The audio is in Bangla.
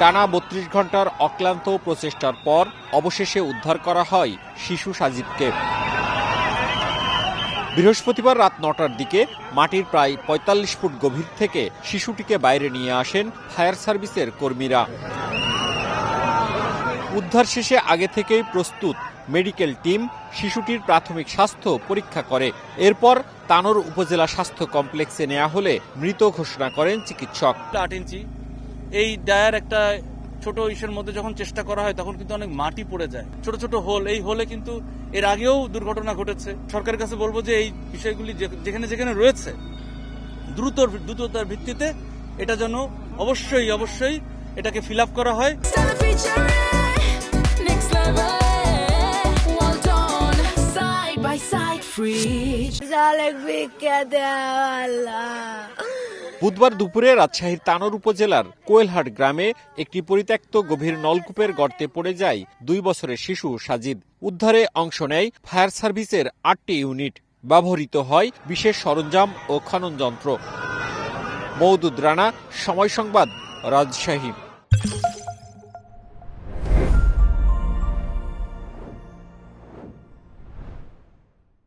টানা ৩২ ঘন্টার অক্লান্ত প্রচেষ্টার পর অবশেষে উদ্ধার করা হয় শিশু সাজিদকে। বৃহস্পতিবার রাত ৯টার দিকে মাটির প্রায় ৪৫ ফুট গভীর থেকে শিশুটিকে বাইরে নিয়ে আসেন ফায়ার সার্ভিসের কর্মীরা। উদ্ধার শেষে আগে থেকেই প্রস্তুত মেডিকেল টিম শিশুটির প্রাথমিক স্বাস্থ্য পরীক্ষা করে। এরপর তানোর উপজেলা স্বাস্থ্য কমপ্লেক্সে নেওয়া হলে মৃত ঘোষণা করেন চিকিৎসক। ৮ ইঞ্চি এই ডায়ার একটা ছোট ইসের মধ্যে যখন চেষ্টা করা হয় তখন কিন্তু অনেক মাটি পড়ে যায়, ছোট ছোট হোল। এই হোলে কিন্তু এর আগেও দুর্ঘটনা ঘটেছে। সরকারের কাছে বলবো যে এই বিষয়গুলি যেখানে যেখানে রয়েছে দ্রুততার ভিত্তিতে এটা যেন অবশ্যই এটাকে ফিল আপ করা হয়। বুধবার দুপুরে রাজশাহীর তানোর উপজেলার কোয়েলহাট গ্রামে একটি পরিত্যক্ত গভীর নলকূপের গর্তে পড়ে যায় ২ বছরের শিশু সাজিদ। উদ্ধারে অংশ নেয় ফায়ার সার্ভিসের ৮টি ইউনিট। ব্যবহৃত হয় বিশেষ সরঞ্জাম ও খনন যন্ত্র। মওদুদ রানা, সময় সংবাদ, রাজশাহী।